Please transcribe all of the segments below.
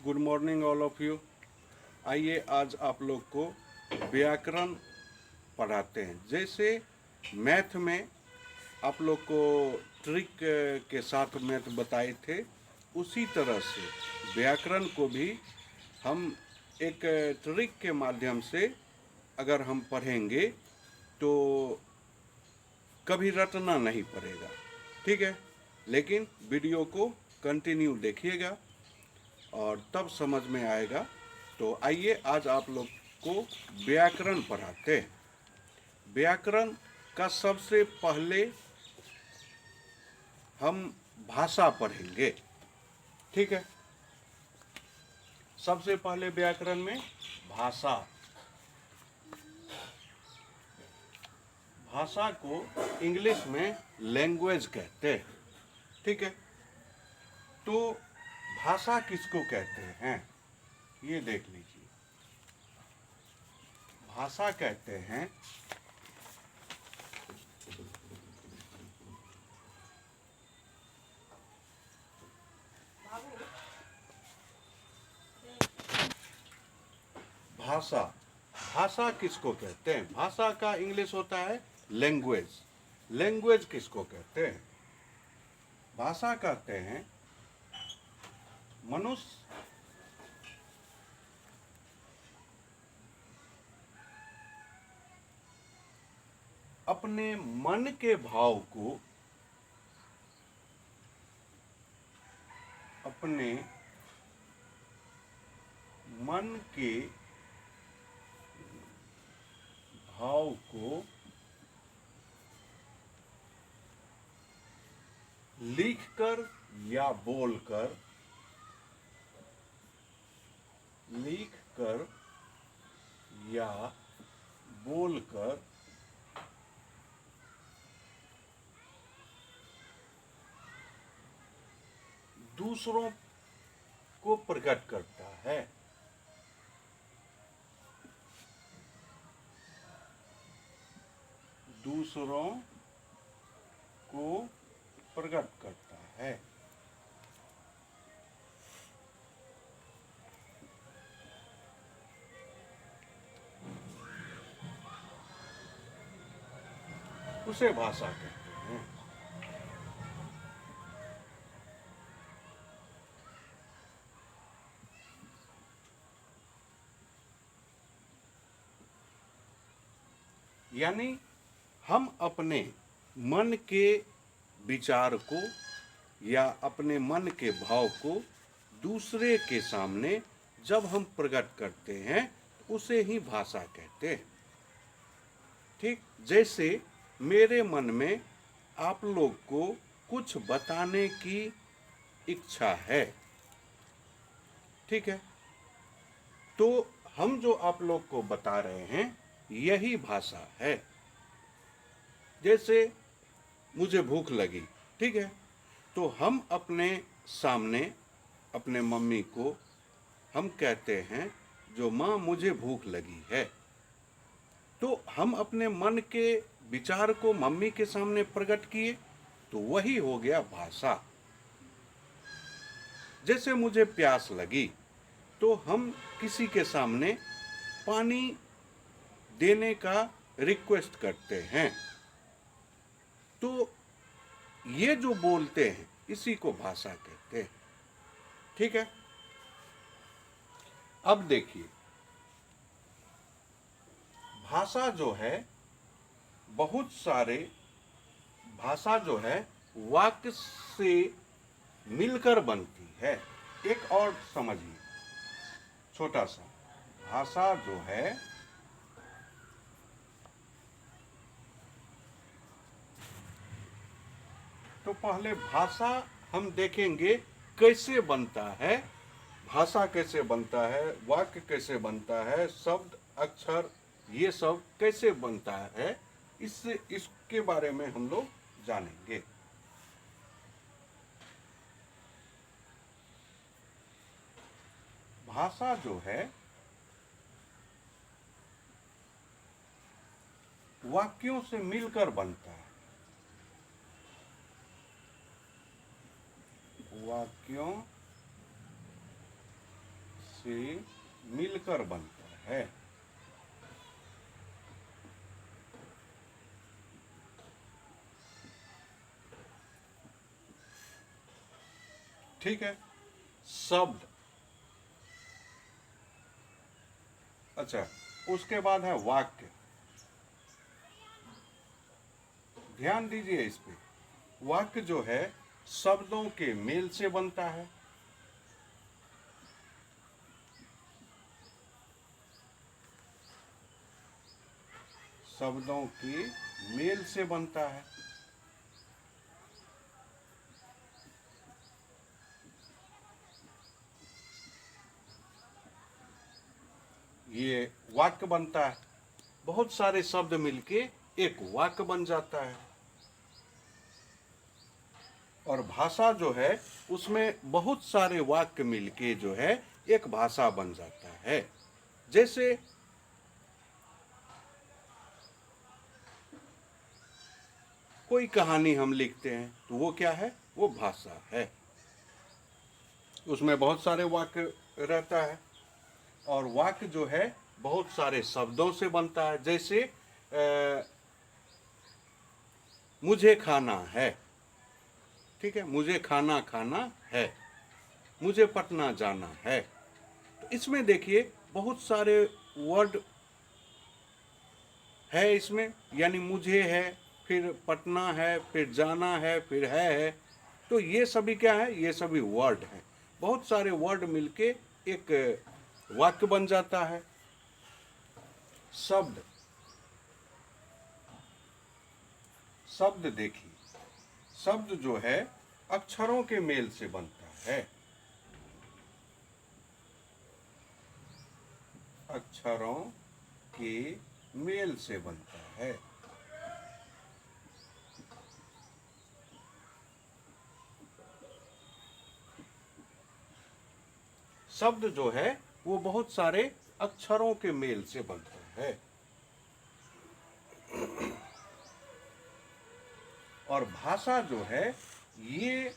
Good morning all of you. आइए आज आप लोग को व्याकरण पढ़ाते हैं। जैसे मैथ में आप लोग को ट्रिक के साथ मैथ बताए थे, उसी तरह से व्याकरण को भी हम एक ट्रिक के माध्यम से अगर हम पढ़ेंगे तो कभी रटना नहीं पड़ेगा। ठीक है, लेकिन वीडियो को कंटिन्यू देखिएगा और तब समझ में आएगा। तो आइए आज आप लोग को व्याकरण पढ़ाते हैं। व्याकरण का सबसे पहले हम भाषा पढ़ेंगे। ठीक है, सबसे पहले व्याकरण में भाषा। भाषा को इंग्लिश में लैंग्वेज कहते हैं। ठीक है, तो भाषा किसको कहते हैं ये देख लीजिए। भाषा कहते हैं भाषा। भाषा किसको कहते हैं? भाषा का इंग्लिश होता है लैंग्वेज। लैंग्वेज किसको कहते हैं? भाषा कहते हैं मनुष्य अपने मन के भाव को अपने मन के भाव को लिखकर या बोलकर दूसरों को प्रकट करता है। दूसरों को प्रकट करता है। उसे भाषा कहते हैं। यानी हम अपने मन के विचार को या अपने मन के भाव को दूसरे के सामने जब हम प्रकट करते हैं उसे ही भाषा कहते हैं। ठीक, जैसे मेरे मन में आप लोग को कुछ बताने की इच्छा है। ठीक है, तो हम जो आप लोग को बता रहे हैं यही भाषा है। जैसे मुझे भूख लगी, ठीक है, तो हम अपने सामने अपने मम्मी को हम कहते हैं जो माँ मुझे भूख लगी है। तो हम अपने मन के विचार को मम्मी के सामने प्रकट किए, तो वही हो गया भाषा। जैसे मुझे प्यास लगी तो हम किसी के सामने पानी देने का रिक्वेस्ट करते हैं। तो ये जो बोलते हैं इसी को भाषा कहते हैं। ठीक है, अब देखिए भाषा जो है बहुत सारे भाषा जो है वाक्य से मिलकर बनती है। एक और समझिए छोटा सा, भाषा जो है तो पहले भाषा हम देखेंगे कैसे बनता है। भाषा कैसे बनता है, वाक्य कैसे बनता है, शब्द अक्षर ये सब कैसे बनता है, इसके बारे में हम लोग जानेंगे। भाषा जो है वाक्यों से मिलकर बनता है। वाक्यों से मिलकर बनता है। ठीक है, शब्द। अच्छा, उसके बाद है वाक्य। ध्यान दीजिए इस पे। वाक्य जो है शब्दों के मेल से बनता है। शब्दों के मेल से बनता है। ये वाक्य बनता है। बहुत सारे शब्द मिलके एक वाक्य बन जाता है। और भाषा जो है उसमें बहुत सारे वाक्य मिलके जो है एक भाषा बन जाता है। जैसे कोई कहानी हम लिखते हैं तो वो क्या है? वो भाषा है। उसमें बहुत सारे वाक्य रहता है और वाक्य जो है बहुत सारे शब्दों से बनता है। जैसे मुझे खाना है। ठीक है, मुझे खाना खाना है, मुझे पटना जाना है। तो इसमें देखिए बहुत सारे वर्ड है इसमें, यानी मुझे है, फिर पटना है, फिर जाना है, फिर है। तो ये सभी क्या है? ये सभी वर्ड हैं। बहुत सारे वर्ड मिलके एक वाक्य बन जाता है। शब्द। शब्द देखिए, शब्द जो है अक्षरों के मेल से बनता है। अक्षरों के मेल से बनता है। शब्द जो है वो बहुत सारे अक्षरों के मेल से बनता है। और भाषा जो है ये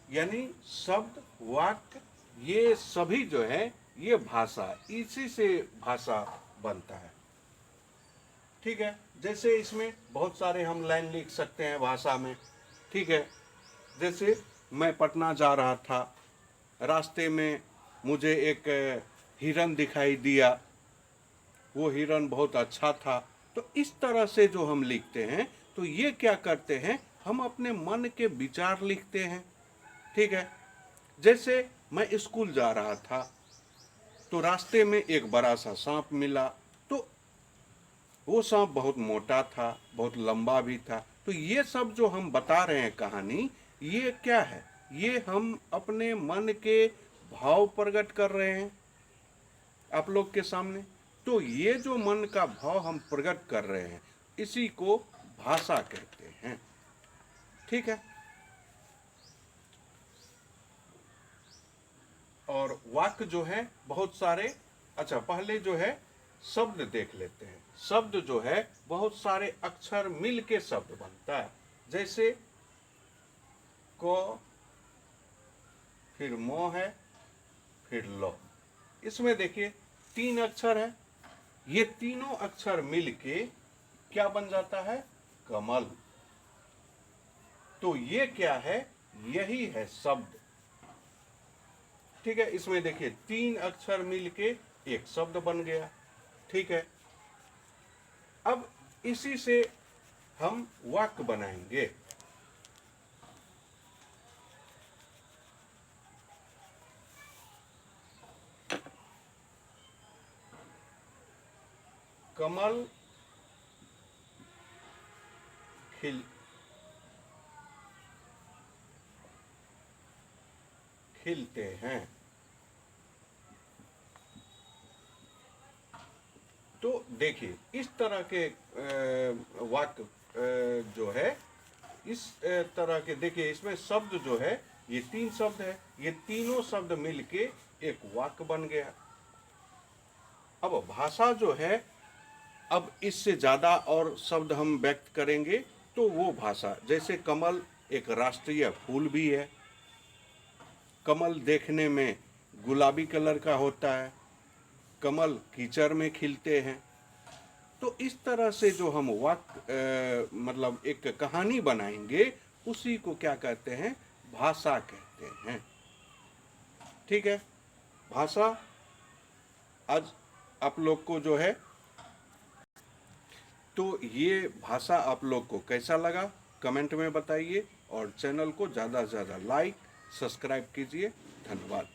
यानी शब्द, वाक्य, ये सभी जो है ये भाषा, इसी से भाषा बनता है। ठीक है, जैसे इसमें बहुत सारे हम लाइन लिख सकते हैं भाषा में। ठीक है, जैसे मैं पटना जा रहा था, रास्ते में मुझे एक हिरन दिखाई दिया, वो हिरन बहुत अच्छा था। तो इस तरह से जो हम लिखते हैं तो ये क्या करते हैं? हम अपने मन के विचार लिखते हैं। ठीक है, जैसे मैं स्कूल जा रहा था तो रास्ते में एक बड़ा सा सांप मिला। तो वो सांप बहुत मोटा था, बहुत लंबा भी था। तो ये सब जो हम बता रहे हैं कहानी, ये क्या है? ये हम अपने मन के भाव प्रकट कर रहे हैं आप लोग के सामने। तो ये जो मन का भाव हम प्रकट कर रहे हैं इसी को भाषा कहते हैं। ठीक है, और वाक्य जो है बहुत सारे। अच्छा, पहले जो है शब्द देख लेते हैं। शब्द जो है बहुत सारे अक्षर मिल के शब्द बनता है। जैसे को, फिर मो है, फिर लो। इसमें देखिए 3 अक्षर है। ये तीनों अक्षर मिलके क्या बन जाता है? कमल। तो ये क्या है? यही है शब्द। ठीक है, इसमें देखिए 3 अक्षर मिलके एक शब्द बन गया। ठीक है, अब इसी से हम वाक्य बनाएंगे। कमल खिलते हैं। तो देखिए इस तरह के वाक्य जो है इस तरह के, देखिए इसमें शब्द जो है ये 3 शब्द है। ये तीनों शब्द मिलके एक वाक्य बन गया। अब भाषा जो है, अब इससे ज्यादा और शब्द हम व्यक्त करेंगे तो वो भाषा, जैसे कमल एक राष्ट्रीय फूल भी है, कमल देखने में गुलाबी कलर का होता है, कमल कीचड़ में खिलते हैं। तो इस तरह से जो हम मतलब एक कहानी बनाएंगे, उसी को क्या कहते हैं, भाषा कहते हैं। ठीक है, भाषा आज आप लोग को जो है, तो ये भाषा आप लोग को कैसा लगा कमेंट में बताइए, और चैनल को ज़्यादा से ज़्यादा लाइक सब्सक्राइब कीजिए। धन्यवाद।